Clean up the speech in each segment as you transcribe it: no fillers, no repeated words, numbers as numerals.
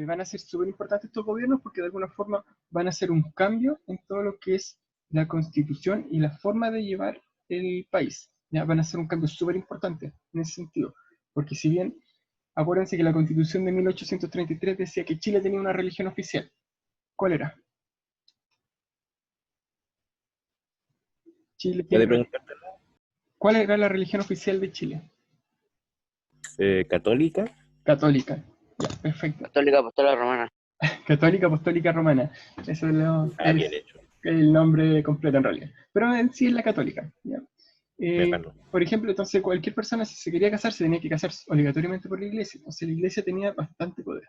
van a ser súper importantes estos gobiernos porque de alguna forma van a hacer un cambio en todo lo que es la constitución y la forma de llevar el país. ¿Ya? Van a hacer un cambio súper importante en ese sentido. Porque si bien, acuérdense que la constitución de 1833 decía que Chile tenía una religión oficial. ¿Cuál era? Chile ¿Puede tiene... preguntarte? ¿Cuál era la religión oficial de Chile? ¿Católica? Católica. Ya, perfecto. Católica Apostólica Romana. Católica Apostólica Romana. Eso Bien es hecho. el nombre completo en realidad. Pero en sí es la católica. ¿Ya? Bacano. Por ejemplo, entonces cualquier persona si se quería casar se tenía que casar obligatoriamente por la iglesia. Entonces la iglesia tenía bastante poder.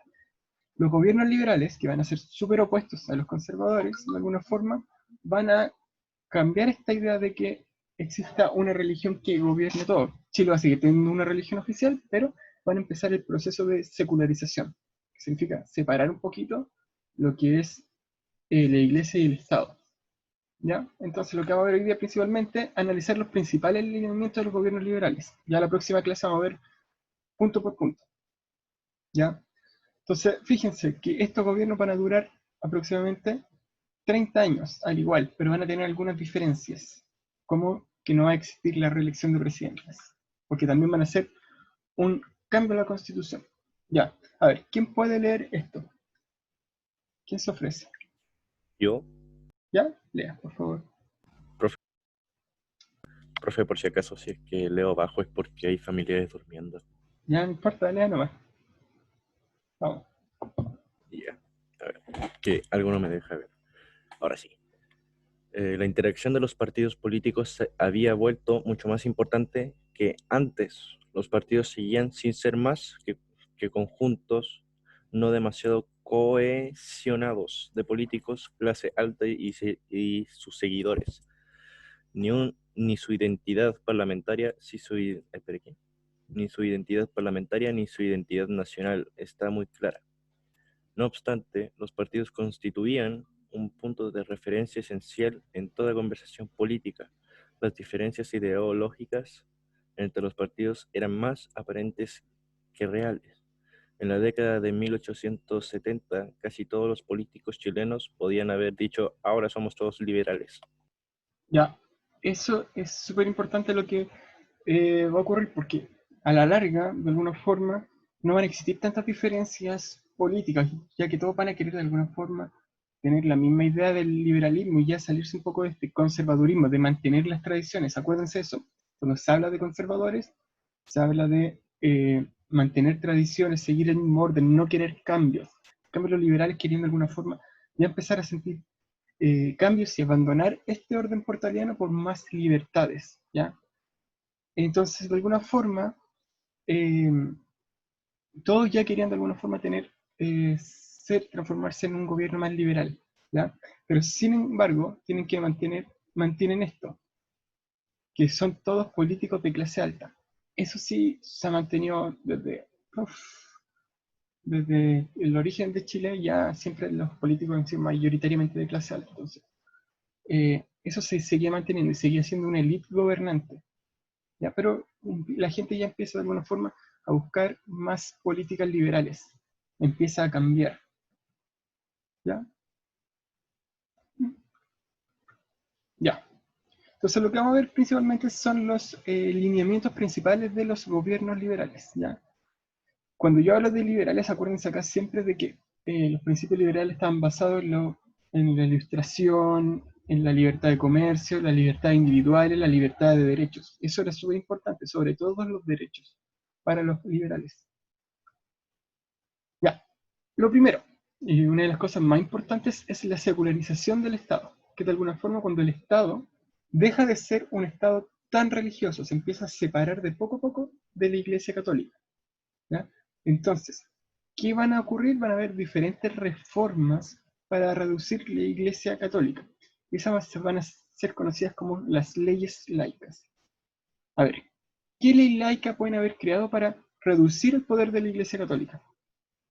Los gobiernos liberales, que van a ser súper opuestos a los conservadores, de alguna forma, van a cambiar esta idea de que exista una religión que gobierne todo. Chile va a seguir teniendo una religión oficial, pero van a empezar el proceso de secularización, que significa separar un poquito lo que es la iglesia y el Estado. ¿Ya? Entonces lo que vamos a ver hoy día principalmente, analizar los principales lineamientos de los gobiernos liberales. Ya la próxima clase vamos a ver punto por punto. ¿Ya? Entonces, fíjense que estos gobiernos van a durar aproximadamente 30 años, al igual, pero van a tener algunas diferencias, como que no va a existir la reelección de presidentes, porque también van a hacer un cambio a la Constitución. Ya, a ver, ¿quién puede leer esto? ¿Quién se ofrece? Yo, ¿Ya? Lea, por favor. profe, por si acaso, si es que leo bajo es porque hay familiares durmiendo. Ya, no importa, lea nomás. Vamos. Ya. A ver, que algo no me deja ver. Ahora sí. La interacción de los partidos políticos se había vuelto mucho más importante que antes. Los partidos seguían sin ser más que conjuntos no demasiado cohesionados de políticos, clase alta y sus seguidores. Ni su identidad parlamentaria, espere, ¿qué? Ni su identidad parlamentaria ni su identidad nacional está muy clara. No obstante, los partidos constituían un punto de referencia esencial en toda conversación política. Las diferencias ideológicas entre los partidos eran más aparentes que reales. En la década de 1870, casi todos los políticos chilenos podían haber dicho, ahora somos todos liberales. Ya, eso es súper importante lo que va a ocurrir, porque a la larga, de alguna forma, no van a existir tantas diferencias políticas, ya que todos van a querer de alguna forma tener la misma idea del liberalismo y ya salirse un poco de este conservadurismo, de mantener las tradiciones. Acuérdense eso, cuando se habla de conservadores, se habla de mantener tradiciones, seguir el mismo orden, no querer cambios. En cambio, los liberales queriendo de alguna forma ya empezar a sentir cambios y abandonar este orden portaliano por más libertades, ¿ya? Entonces, de alguna forma, eh, todos ya querían de alguna forma tener, transformarse en un gobierno más liberal, ¿ya? Pero sin embargo, mantienen esto, que son todos políticos de clase alta. Eso sí se ha mantenido desde el origen de Chile, ya siempre los políticos han sido mayoritariamente de clase alta. Entonces, eso se seguía manteniendo y seguía siendo una élite gobernante. ¿Ya? Pero la gente ya empieza de alguna forma a buscar más políticas liberales, empieza a cambiar. ¿Ya? Ya. Entonces lo que vamos a ver principalmente son los lineamientos principales de los gobiernos liberales. ¿Ya? Cuando yo hablo de liberales, acuérdense acá siempre de que los principios liberales estaban basados en la ilustración, en la libertad de comercio, la libertad individual, la libertad de derechos. Eso era súper importante, sobre todo los derechos para los liberales. Ya, lo primero, y una de las cosas más importantes es la secularización del Estado, que de alguna forma cuando el Estado deja de ser un Estado tan religioso, se empieza a separar de poco a poco de la Iglesia Católica. ¿Ya? Entonces, ¿qué van a ocurrir? Van a haber diferentes reformas para reducir la Iglesia Católica. Y esas van a ser conocidas como las leyes laicas. A ver, ¿qué ley laica pueden haber creado para reducir el poder de la Iglesia Católica?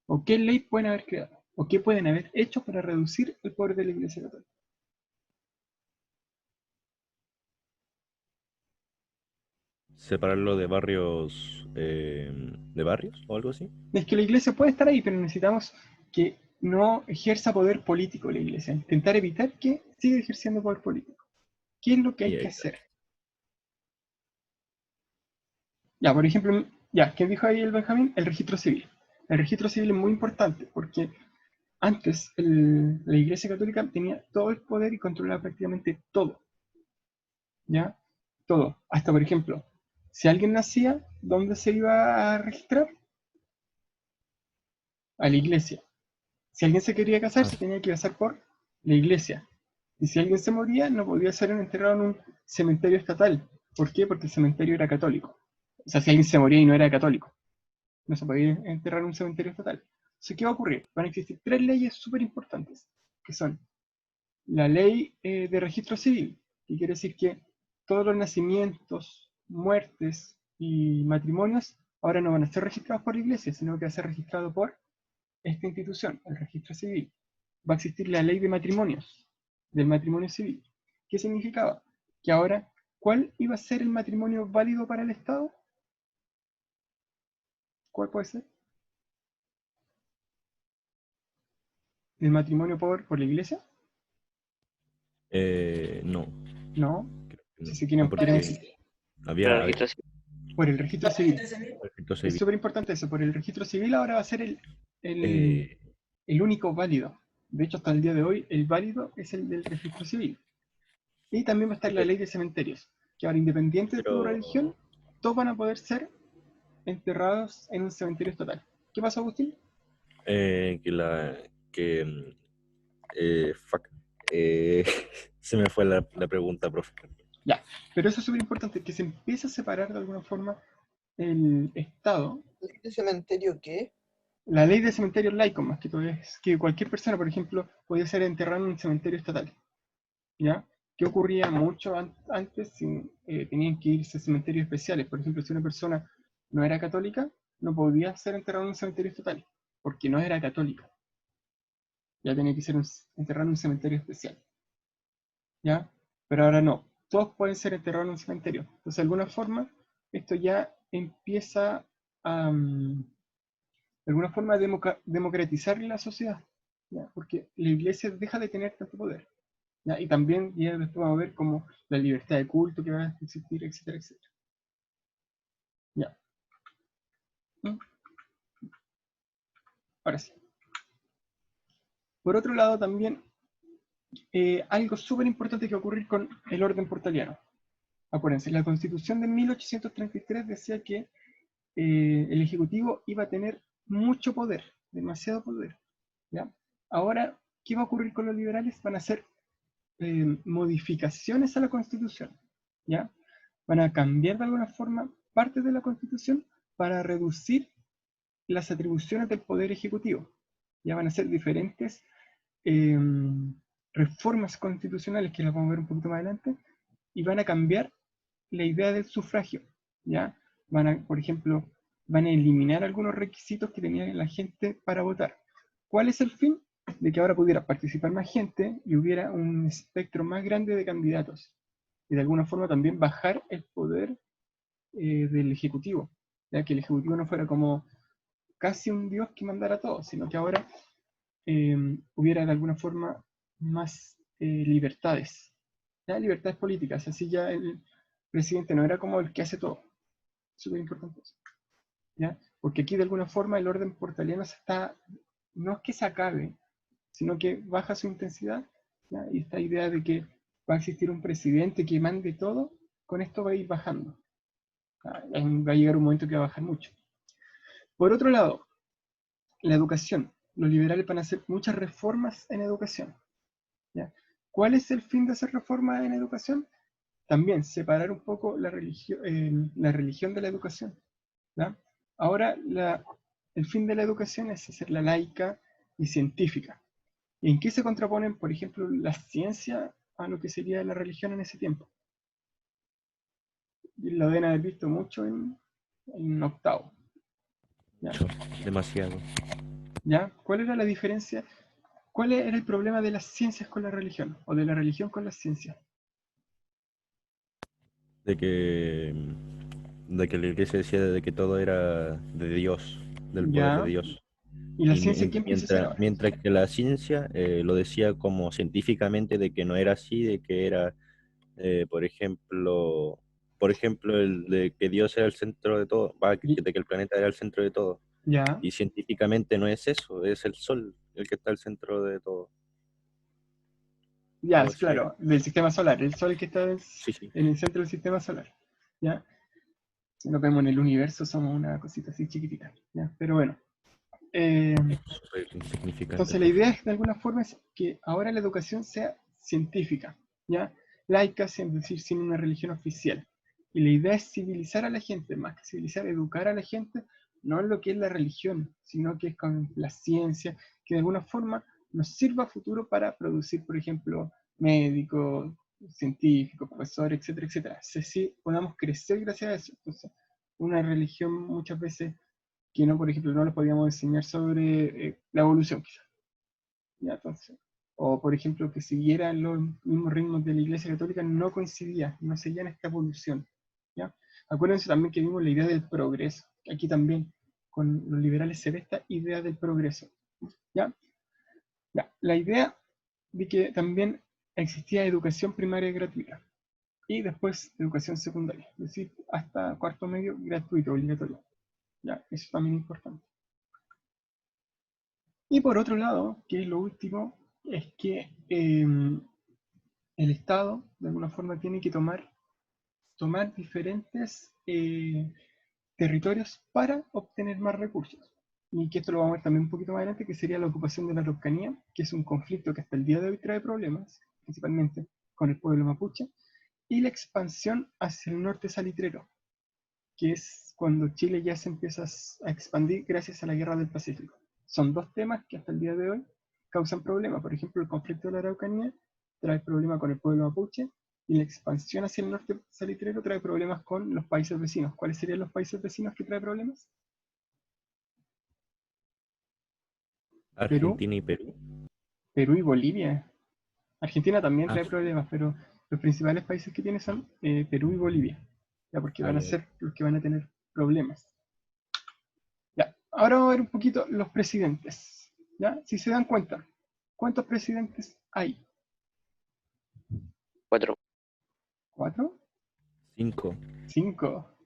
¿O qué ley pueden haber creado? ¿O qué pueden haber hecho para reducir el poder de la Iglesia Católica? Separarlo de barrios o algo así. Es que la Iglesia puede estar ahí, pero necesitamos que no ejerza poder político la iglesia, intentar evitar que siga ejerciendo poder político. ¿Qué es lo que hay que hacer? Ya, por ejemplo, ya, ¿qué dijo ahí el Benjamín? El registro civil. El registro civil es muy importante porque antes la Iglesia Católica tenía todo el poder y controlaba prácticamente todo. ¿Ya? Todo. Hasta, por ejemplo, si alguien nacía, ¿dónde se iba a registrar? A la iglesia. Si alguien se quería casar, se tenía que casar por la iglesia. Y si alguien se moría, no podía ser enterrado en un cementerio estatal. ¿Por qué? Porque el cementerio era católico. O sea, si alguien se moría y no era católico, no se podía enterrar en un cementerio estatal. Entonces, ¿qué va a ocurrir? Van a existir tres leyes súper importantes, que son la ley de registro civil, que quiere decir que todos los nacimientos, muertes y matrimonios ahora no van a ser registrados por la iglesia, sino que va a ser registrado por esta institución, el registro civil. Va a existir la ley de matrimonios, del matrimonio civil. ¿Qué significaba? Que ahora, ¿cuál iba a ser el matrimonio válido para el Estado? ¿Cuál puede ser? ¿El matrimonio por la iglesia? No, No. creo que Si no. se No, quieren, porque Pero había registro civil. por el registro civil. registro Es civil. súper importante eso. Por el registro civil ahora va a ser el, Eh, el único válido. De hecho, hasta el día de hoy, el válido es el del registro civil. Y también va a estar la eh, ley de cementerios, que ahora, independiente de tu pero religión, todos van a poder ser enterrados en un cementerio estatal. ¿Qué pasa, Agustín? que fuck, eh, se me fue la pregunta, profe. Ya, pero eso es súper importante, que se empiece a separar de alguna forma el Estado. ¿Este cementerio qué? La ley de cementerios laicos, más que todo, es que cualquier persona, por ejemplo, podía ser enterrada en un cementerio estatal. ¿Ya? ¿Qué ocurría mucho antes? Tenían que irse a cementerios especiales. Por ejemplo, si una persona no era católica, no podía ser enterrada en un cementerio estatal, porque no era católica. Ya tenía que ser enterrada en un cementerio especial. ¿Ya? Pero ahora no. Todos pueden ser enterrados en un cementerio. Entonces, de alguna forma, esto ya empieza a, de alguna forma, a democratizar la sociedad. ¿Ya? Porque la iglesia deja de tener tanto poder. ¿Ya? Y también ya después vamos a ver como la libertad de culto que va a existir, etcétera, etcétera. Ya. ¿Mm? Ahora sí. Por otro lado, también algo súper importante que ocurrir con el orden portaliano. Acuérdense, la Constitución de 1833 decía que el Ejecutivo iba a tener mucho poder, demasiado poder. ¿Ya? Ahora, ¿qué va a ocurrir con los liberales? Van a hacer modificaciones a la Constitución. ¿Ya? Van a cambiar de alguna forma parte de la Constitución para reducir las atribuciones del Poder Ejecutivo. Ya van a ser diferentes eh, reformas constitucionales, que las vamos a ver un poquito más adelante, y van a cambiar la idea del sufragio. ¿Ya? Van a, por ejemplo, van a eliminar algunos requisitos que tenía la gente para votar. ¿Cuál es el fin? De que ahora pudiera participar más gente y hubiera un espectro más grande de candidatos. Y de alguna forma también bajar el poder del Ejecutivo, ya que el Ejecutivo no fuera como casi un dios que mandara todo, sino que ahora hubiera de alguna forma más libertades, ¿ya? Libertades políticas, así ya el presidente no era como el que hace todo. Súper importante eso, ¿ya? Porque aquí de alguna forma el orden portaliano no es que se acabe, sino que baja su intensidad, ¿ya? Y esta idea de que va a existir un presidente que mande todo, con esto va a ir bajando. Va a llegar un momento que va a bajar mucho. Por otro lado, la educación. Los liberales van a hacer muchas reformas en educación. ¿Ya? ¿Cuál es el fin de hacer reformas en educación? También separar un poco la religión de la educación. ¿Ya? Ahora, el fin de la educación es hacerla laica y científica. ¿En qué se contraponen, por ejemplo, la ciencia a lo que sería la religión en ese tiempo? Y lo deben haber visto mucho en octavo. ¿Ya? Demasiado. ¿Ya? ¿Cuál era la diferencia? ¿Cuál era el problema de las ciencias con la religión? O de la religión con las ciencias. De que, de que la iglesia decía de que todo era de Dios, del poder de ¿Ya? Dios. ¿Y la Y ciencia qué empieza a hacer ahora? mientras que la ciencia lo decía como científicamente de que no era así, de que era, por ejemplo, el de que Dios era el centro de todo, Y- de que el planeta era el centro de todo. Ya, Y científicamente no es eso, es el Sol el que está al centro de todo. ya, Algo es así era. claro, del sistema solar, el Sol que está Sí, sí. en el centro del sistema solar. ¿Ya? Si nos vemos en el universo, somos una cosita así chiquitita. ¿Ya? Pero bueno. Es súper insignificante Entonces la todo. idea es, de alguna forma, es que ahora la educación sea científica, ¿ya? Laica, es decir, sin una religión oficial. Y la idea es civilizar a la gente, más que civilizar, educar a la gente, no en lo que es la religión, sino que es con la ciencia, que de alguna forma nos sirva a futuro para producir, por ejemplo, médicos, científicos, profesores, etcétera, etcétera. Si podamos crecer gracias a eso. Entonces, una religión muchas veces que no, por ejemplo, no les podíamos enseñar sobre la evolución, quizás. ¿Ya? Entonces, o por ejemplo, que siguieran los mismos ritmos de la Iglesia Católica, no coincidía, no seguían esta evolución. ¿Ya? Acuérdense también que vimos la idea del progreso. Aquí también, con los liberales se ve esta idea del progreso. ¿Ya? Ya. La idea de que también existía educación primaria gratuita y después educación secundaria, es decir, hasta cuarto medio gratuito, obligatorio. ¿Ya? Eso también es importante. Y por otro lado, que es lo último, es que el Estado, de alguna forma, tiene que tomar diferentes territorios para obtener más recursos. Y que esto lo vamos a ver también un poquito más adelante, que sería la ocupación de la Araucanía, que es un conflicto que hasta el día de hoy trae problemas, principalmente con el pueblo mapuche, y la expansión hacia el norte salitrero, que es cuando Chile ya se empieza a expandir gracias a la Guerra del Pacífico. Son dos temas que hasta el día de hoy causan problemas. Por ejemplo, el conflicto de la Araucanía trae problemas con el pueblo mapuche y la expansión hacia el norte salitrero trae problemas con los países vecinos. ¿Cuáles serían los países vecinos que trae problemas? Perú, Argentina y Perú. Perú y Bolivia. Argentina también Ah, trae problemas, pero los principales países que tiene son Perú y Bolivia, ya porque van a ya. ser los que van a tener problemas. Ya, ahora vamos a ver un poquito los presidentes. ¿Ya? Si se dan cuenta, ¿cuántos presidentes hay? 4. ¿Cuatro? 5. ¿Cinco?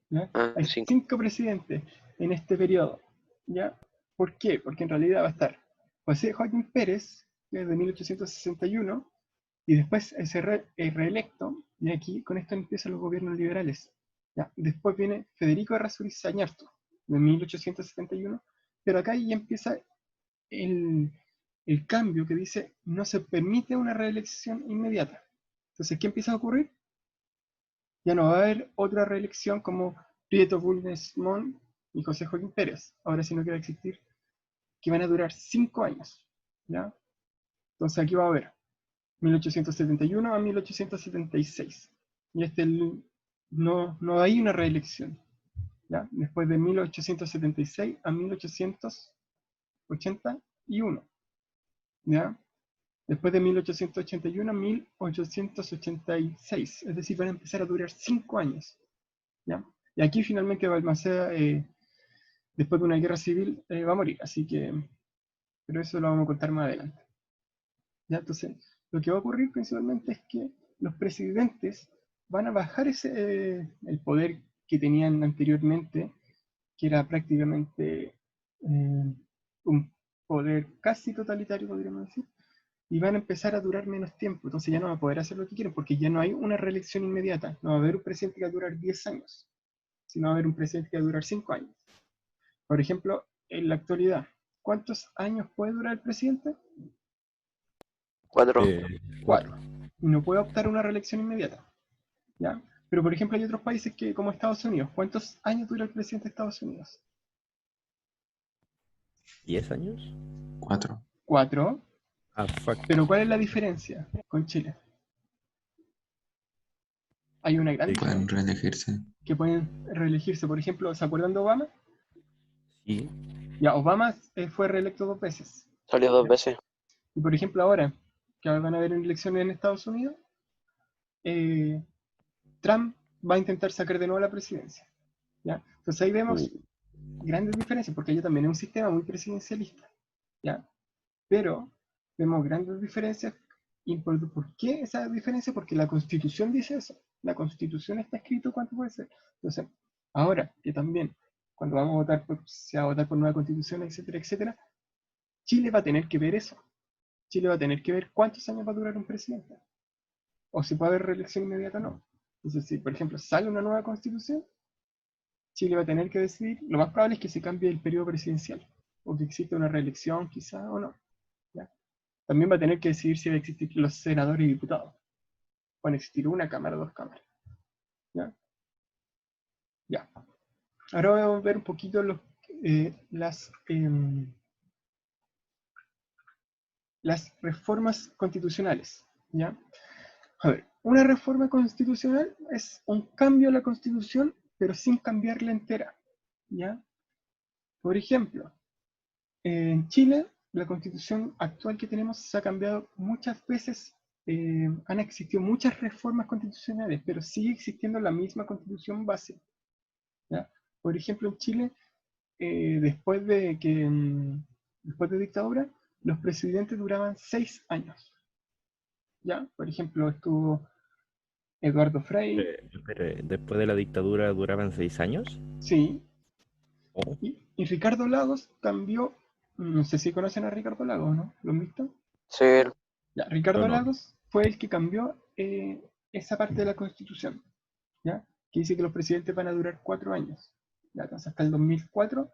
¿Ya? Ah, Hay 5. cinco presidentes en este periodo. ¿Ya? ¿Por qué? Porque en realidad va a estar José Joaquín Pérez, que es de 1861, y después es reelecto, y aquí con esto empiezan los gobiernos liberales. ¿Ya? Después viene Federico Errázuriz Sañarto, de 1871, pero acá ya empieza el, el cambio que dice no se permite una reelección inmediata. Entonces, ¿qué empieza a ocurrir? Ya no va a haber otra reelección como Prieto Bulnes Montt y José Joaquín Pérez, ahora sí no que va a existir, que van a durar 5 años. ¿Ya? Entonces aquí va a haber 1871 a 1876. Y no hay una reelección. ¿Ya? Después de 1876 a 1881. ¿Ya? Después de 1881 a 1886. Es decir, van a empezar a durar 5 años. ¿Ya? Y aquí finalmente Balmaceda, después de una guerra civil, va a morir. Así que, pero eso lo vamos a contar más adelante. ¿Ya? Entonces, lo que va a ocurrir principalmente es que los presidentes van a bajar el poder que tenían anteriormente, que era prácticamente un poder casi totalitario, podríamos decir, y van a empezar a durar menos tiempo. Entonces ya no van a poder hacer lo que quieren, porque ya no hay una reelección inmediata. No va a haber un presidente que va a durar 10 años, sino va a haber un presidente que va a durar 5 años. Por ejemplo, en la actualidad, ¿cuántos años puede durar el presidente? 4. 4. 4. Y no puede optar a una reelección inmediata. ¿Ya? Pero por ejemplo hay otros países que, como Estados Unidos, ¿cuántos años dura el presidente de Estados Unidos? 10 años. 4. 4. Ah, fuck. Pero ¿cuál es la diferencia con Chile? Hay una gran Sí, Pueden diferencia. reelegirse. Que pueden reelegirse. Por ejemplo, ¿se acuerdan de Obama? sí. Ya, Obama fue reelecto 2 veces. Salió 2 ¿Ya? veces. Y por ejemplo ahora, que van a haber elecciones en Estados Unidos, Trump va a intentar sacar de nuevo la presidencia. ¿Ya? Entonces ahí Uh, vemos grandes diferencias, porque allá también es un sistema muy presidencialista, ¿ya? Pero vemos grandes diferencias. ¿Y por qué esa diferencia? Porque la Constitución dice eso. La Constitución está escrito cuánto puede ser. Entonces, ahora que también, cuando vamos a votar se va a votar por nueva Constitución, etcétera, etcétera, Chile va a tener que ver eso. Chile va a tener que ver cuántos años va a durar un presidente. O si puede haber reelección inmediata o no. Entonces, si por ejemplo sale una nueva Constitución, Chile va a tener que decidir, lo más probable es que se cambie el periodo presidencial, o que exista una reelección quizá o no. ¿Ya? También va a tener que decidir si va a existir los senadores y diputados. Van a existir una cámara o dos cámaras. ¿Ya? Ya. Ahora vamos a ver un poquito las reformas constitucionales. ¿Ya? A ver, una reforma constitucional es un cambio a la Constitución, pero sin cambiarla entera. ¿Ya? Por ejemplo, en Chile, la Constitución actual que tenemos se ha cambiado muchas veces. Han existido muchas reformas constitucionales, pero sigue existiendo la misma Constitución base. ¿Ya? Por ejemplo, en Chile, después de dictadura, los presidentes duraban 6 años. ¿Ya? Por ejemplo, estuvo Eduardo Frei, Pero después de la dictadura duraban 6 años. sí, Oh, y Ricardo Lagos cambió, no sé si conocen a Ricardo Lagos, ¿no? ¿Lo han visto? Sí, Ya, yo Ricardo no. Lagos fue el que cambió esa parte de la Constitución, ¿ya? Que dice que los presidentes van a durar 4 años. ¿Ya? Entonces, hasta el 2004,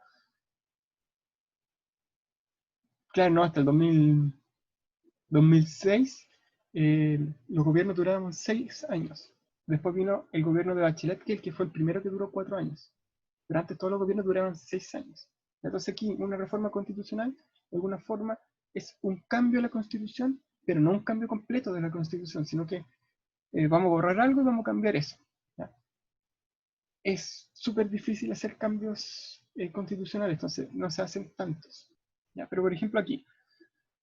claro, no, hasta el 2006, los gobiernos duraban 6 años. Después vino el gobierno de Bachelet, que fue el primero que duró 4 años. Pero antes todos los gobiernos duraban 6 años. Entonces aquí una reforma constitucional, de alguna forma, es un cambio a la Constitución, pero no un cambio completo de la Constitución, sino que vamos a borrar algo y vamos a cambiar eso. ¿Ya? Es súper difícil hacer cambios constitucionales, entonces no se hacen tantos. ¿Ya? Pero por ejemplo aquí,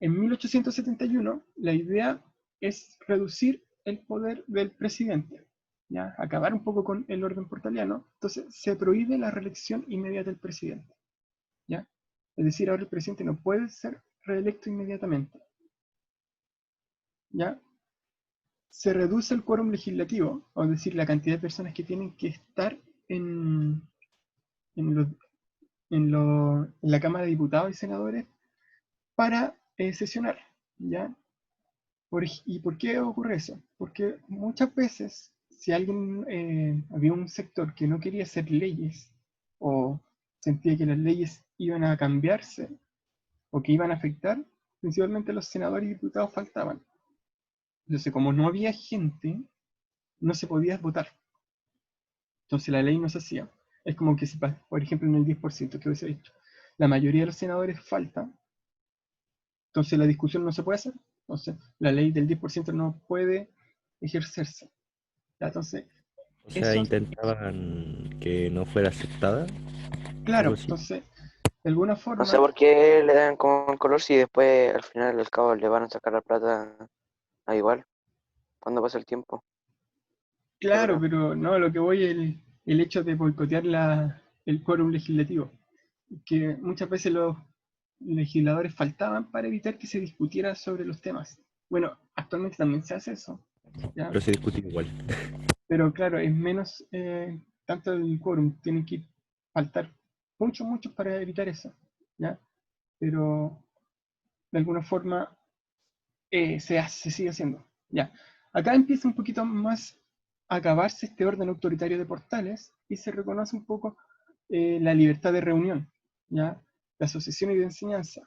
en 1871, la idea es reducir el poder del presidente, ¿ya? Acabar un poco con el orden portaliano. Entonces se prohíbe la reelección inmediata del presidente, ¿ya? Es decir, ahora el presidente no puede ser reelecto inmediatamente, ¿ya? Se reduce el quórum legislativo, es decir, la cantidad de personas que tienen que estar en, en, lo- en la Cámara de Diputados y Senadores para sesionar, ¿ya? ¿Y por qué ocurre eso? Porque muchas veces, si había un sector que no quería hacer leyes, o sentía que las leyes iban a cambiarse, o que iban a afectar, principalmente los senadores y diputados faltaban. Entonces, como no había gente, no se podía votar. Entonces la ley no se hacía. Es como que si, por ejemplo, en el 10% que hubiese dicho, la mayoría de los senadores falta, entonces la discusión no se puede hacer. Entonces la ley del 10% no puede ejercerse. ¿Ya? Entonces, O sea, eso, intentaban que no fuera aceptada, algo claro, así. entonces, de alguna no sé forma, por qué le dan como el color si después al final al cabo le van a sacar la plata a igual cuando pasa el tiempo. Yo claro, creo. pero no, lo que voy es el hecho de boicotear el quórum legislativo, que muchas veces los legisladores faltaban para evitar que se discutiera sobre los temas. Bueno, actualmente también se hace eso, ¿ya? Pero se discutió igual. Pero claro, es menos tanto el quórum, tienen que faltar muchos para evitar eso, ¿ya? Pero de alguna forma se sigue haciendo, ¿ya? Acá empieza un poquito más a acabarse este orden autoritario de Portales y se reconoce un poco la libertad de reunión, ¿ya? De asociación y de enseñanza.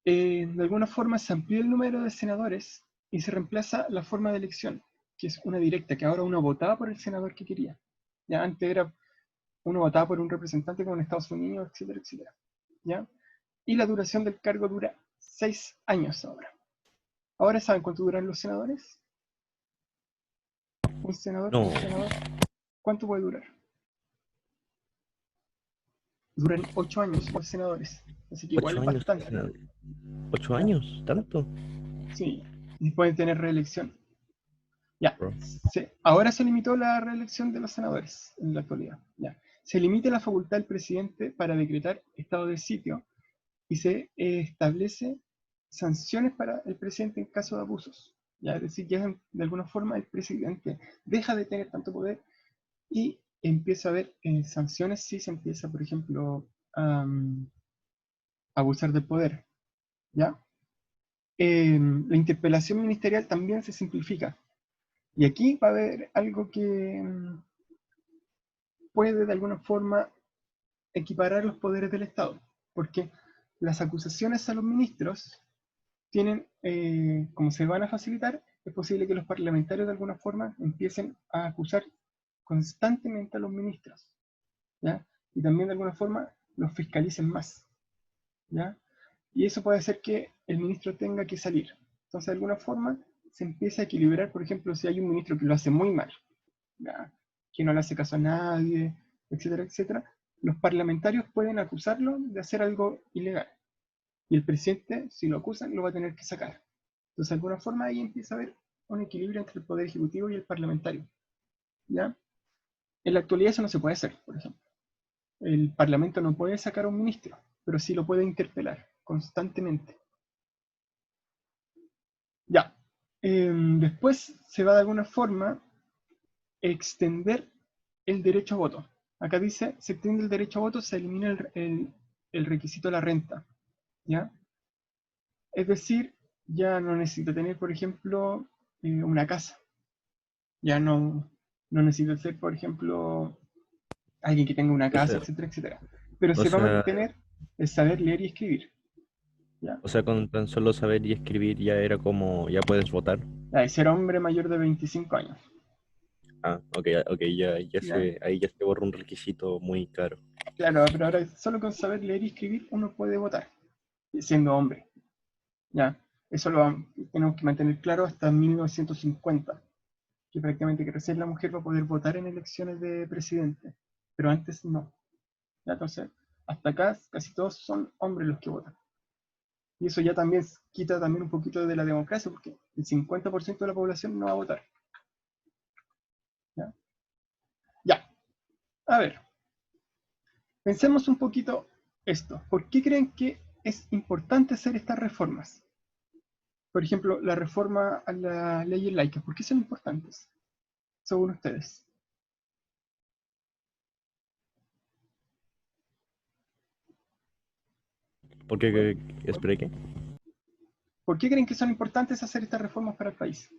De alguna forma se amplió el número de senadores y se reemplaza la forma de elección, que es una directa, que ahora uno votaba por el senador que quería. Ya antes era uno votaba por un representante como en Estados Unidos, etcétera, etcétera. ¿Ya? Y la duración del cargo dura 6 años ahora. ¿Ahora saben cuánto duran los senadores? No, Un senador, ¿cuánto puede durar? Duran 8 años los senadores. Así que igual 8 es años. bastante. 8 ¿Ya? años, tanto. Sí, y pueden tener reelección. Ya, Bro. ahora se limitó la reelección de los senadores en la actualidad. Ya. se limita la facultad del presidente para decretar estado de sitio y se establece sanciones para el presidente en caso de abusos. ¿Ya? Es decir, ya de alguna forma el presidente deja de tener tanto poder y empieza a haber sanciones si se empieza, por ejemplo, a abusar del poder. ¿Ya? La interpelación ministerial también se simplifica. Y aquí va a haber algo que puede de alguna forma equiparar los poderes del Estado, porque las acusaciones a los ministros tienen, como se van a facilitar, es posible que los parlamentarios de alguna forma empiecen a acusar constantemente a los ministros, ¿ya? Y también de alguna forma los fiscalicen más, ¿ya? Y eso puede hacer que el ministro tenga que salir. Entonces, de alguna forma, se empieza a equilibrar, por ejemplo, si hay un ministro que lo hace muy mal, ¿ya? Que no le hace caso a nadie, etcétera, etcétera, los parlamentarios pueden acusarlo de hacer algo ilegal. Y el presidente, si lo acusan, lo va a tener que sacar. Entonces, de alguna forma, ahí empieza a haber un equilibrio entre el poder ejecutivo y el parlamentario, ¿ya? En la actualidad eso no se puede hacer, por ejemplo. El parlamento no puede sacar a un ministro, pero sí lo puede interpelar constantemente. Ya. Después se va de alguna forma extender el derecho a voto. Acá dice, se extiende el derecho a voto, se elimina el requisito de la renta, ¿ya? Es decir, ya no necesita tener, por ejemplo, una casa. Ya no necesita ser, por ejemplo, alguien que tenga una O casa, sea, etcétera, etcétera. Pero o se va a sea, mantener el saber leer y escribir, ¿ya? o sea, con tan solo saber y escribir ya era como, ya puedes votar. De ser hombre mayor de 25 años, Ah, ok, ok, ¿ya? ahí ya se borra un requisito muy caro. Claro, pero ahora solo con saber leer y escribir uno puede votar, siendo hombre, ¿ya? Eso tenemos que mantener claro hasta 1950, que prácticamente que recién la mujer va a poder votar en elecciones de presidente, pero antes no, ¿ya? Entonces, hasta acá casi todos son hombres los que votan. Y eso ya también quita también un poquito de la democracia, porque el 50% de la población no va a votar. ¿Ya? Ya, a ver, pensemos un poquito esto. ¿Por qué creen que es importante hacer estas reformas? Por ejemplo, la reforma a las leyes laicas, ¿por qué son importantes, según ustedes? ¿Por qué? Espera, ¿qué? ¿Por qué creen que son importantes hacer estas reformas para el país?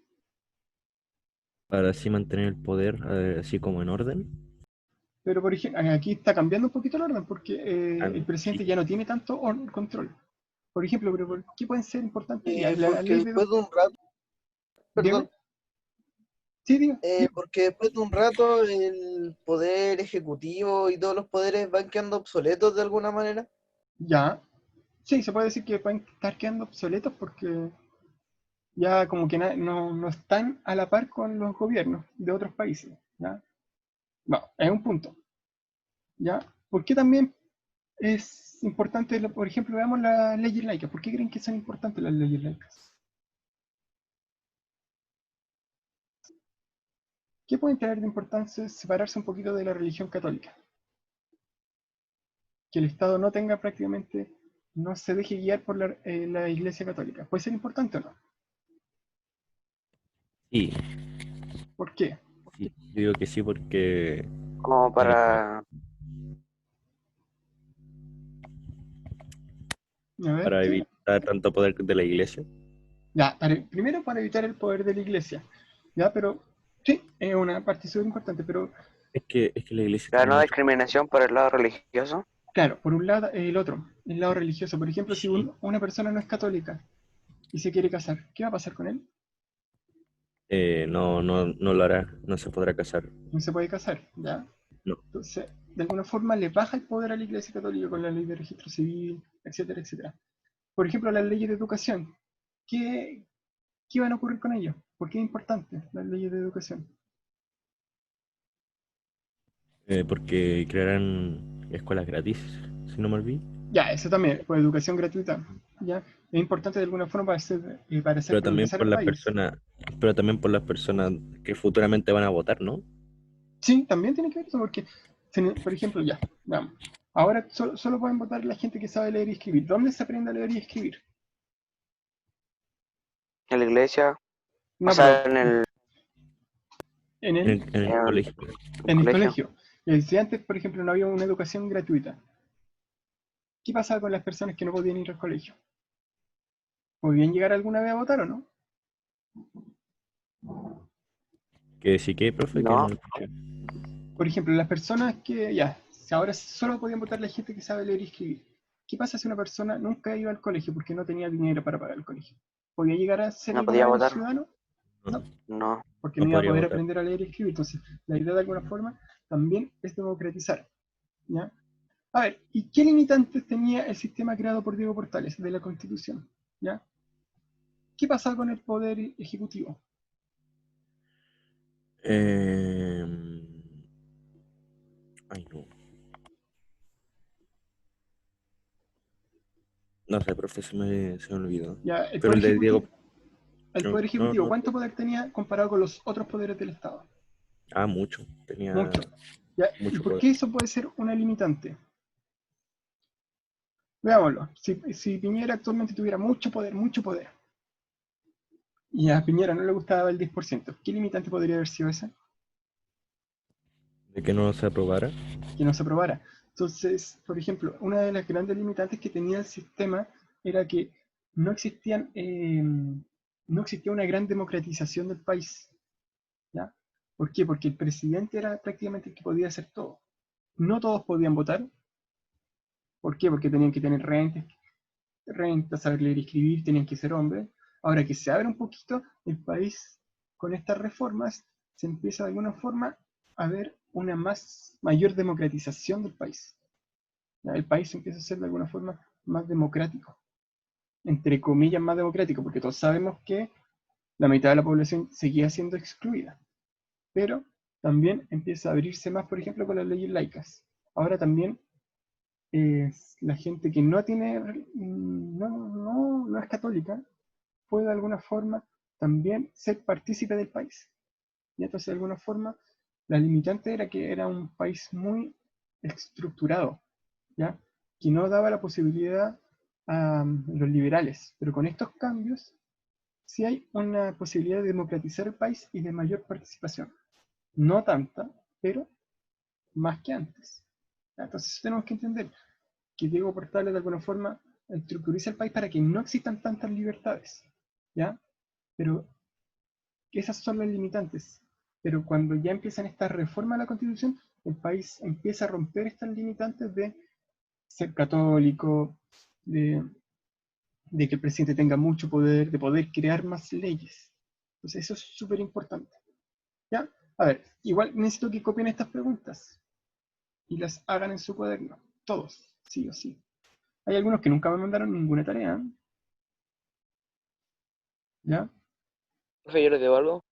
Para así mantener el poder así como en orden. Pero, por ejemplo, aquí está cambiando un poquito el orden, porque Ah, el sí. presidente ya no tiene tanto control. Por ejemplo, ¿pero por qué pueden ser importantes? Ya, la Porque ley de... después de un rato, Dígame. perdón, Sí, diga. porque después de un rato el poder ejecutivo y todos los poderes van quedando obsoletos de alguna manera. Ya. Sí, se puede decir que pueden estar quedando obsoletos porque ya como que no están a la par con los gobiernos de otros países. ¿Ya? No, es un punto. ¿Ya? ¿Por qué también es importante, por ejemplo, veamos las leyes laicas? ¿Por qué creen que son importantes las leyes laicas? ¿Qué pueden tener de importancia separarse un poquito de la religión católica? Que el Estado no tenga prácticamente, no se deje guiar por la Iglesia Católica. ¿Puede ser importante o no? Sí, ¿Por qué? sí, yo digo que sí porque Como eh, A ver, para ¿qué? evitar tanto poder de la iglesia. Ya, primero para evitar el poder de la Iglesia. Ya, pero sí, es una parte súper importante, pero Es que la iglesia la tiene no mucho. discriminación por el lado religioso. claro, por un lado, el lado religioso. Por ejemplo, si Sí. una persona no es católica y se quiere casar, ¿qué va a pasar con él? No lo hará, no se podrá casar. No se puede casar, ¿ya? No. Entonces, de alguna forma le baja el poder a la Iglesia Católica con la ley de registro civil, etcétera, etcétera. Por ejemplo, las leyes de educación. ¿Qué, qué van a ocurrir con ello? ¿Por qué es importante las leyes de educación? Porque crearán escuelas gratis, si no me olvido. Ya, eso también, pues educación gratuita. ¿Ya? Es importante de alguna forma para hacer Pero también progresar por el las país. personas, pero también por las personas que futuramente van a votar, ¿no? Sí, también tiene que ver eso, porque Por ejemplo, ya, vamos. Ahora solo pueden votar la gente que sabe leer y escribir. ¿Dónde se aprende a leer y escribir? En la iglesia, o No, sea, pero en el, En el colegio. en el colegio. colegio. Si antes, por ejemplo, no había una educación gratuita, ¿qué pasaba con las personas que no podían ir al colegio? ¿Podían llegar alguna vez a votar o no? Que sí que, profe, que No, no lo escuché. Por ejemplo, las personas que ya, si ahora solo podían votar la gente que sabe leer y escribir. ¿Qué pasa si una persona nunca iba al colegio porque no tenía dinero para pagar el colegio? ¿Podía llegar a ser no alguna podía vez un votar. ciudadano? No, No, Porque no no iba a podría poder votar. aprender a leer y escribir. Entonces, la idea de alguna forma también es democratizar. ¿Ya? A ver, ¿y qué limitantes tenía el sistema creado por Diego Portales de la Constitución? ¿Ya? ¿Qué pasaba con el poder ejecutivo? Ay, no. No sé, profe, se me olvidó. ¿Ya? El Pero poder el de Diego. ejecutivo, el No, poder no, ejecutivo, no. ¿cuánto poder tenía comparado con los otros poderes del Estado? Ah, mucho. Tenía Mucho. ¿Ya? ¿Y mucho por poder. qué eso puede ser una limitante? Veámoslo. Si Piñera actualmente tuviera mucho poder, y a Piñera no le gustaba el 10%, ¿qué limitante podría haber sido esa? De que no se aprobara. Que no se aprobara. Entonces, por ejemplo, una de las grandes limitantes que tenía el sistema era que no existían, no existía una gran democratización del país. ¿Ya? ¿Por qué? Porque el presidente era prácticamente el que podía hacer todo. No todos podían votar. ¿Por qué? Porque tenían que tener renta, saber leer y escribir, tenían que ser hombres. Ahora que se abre un poquito, el país con estas reformas se empieza de alguna forma a ver una mayor democratización del país. ¿Ya? El país empieza a ser de alguna forma más democrático, entre comillas más democrático, porque todos sabemos que la mitad de la población seguía siendo excluida, pero también empieza a abrirse más, por ejemplo, con las leyes laicas. Ahora también la gente que no tiene, no es católica, puede de alguna forma también ser partícipe del país. Y entonces de alguna forma la limitante era que era un país muy estructurado, ¿ya? Que no daba la posibilidad a los liberales. Pero con estos cambios sí hay una posibilidad de democratizar el país y de mayor participación. No tanta, pero más que antes. ¿Ya? Entonces eso tenemos que entender que Diego Portales de alguna forma estructuriza el país para que no existan tantas libertades, ¿ya? Pero esas son las limitantes. Pero cuando ya empiezan estas reformas a la Constitución, el país empieza a romper estas limitantes de ser católico, de que el presidente tenga mucho poder, de poder crear más leyes. Entonces eso es súper importante. ¿Ya? A ver, igual necesito que copien estas preguntas y las hagan en su cuaderno. Todos, sí o sí. Hay algunos que nunca me mandaron ninguna tarea. ¿Ya? profe, yo les debo algo.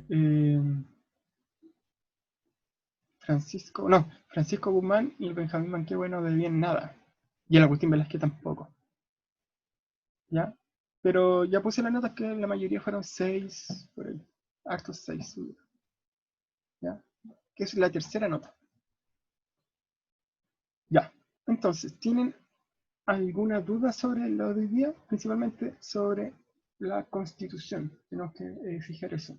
Eh, Francisco Guzmán y el Benjamín Manquehue no debían nada. Y el Agustín Velázquez tampoco. ¿Ya? Pero ya puse las notas que la mayoría fueron 6, por ahí. Hartos 6. ¿Ya? Que es la tercera nota. Ya. Entonces, ¿tienen alguna duda sobre lo de hoy día? Principalmente sobre la Constitución. Tenemos que fijar eso.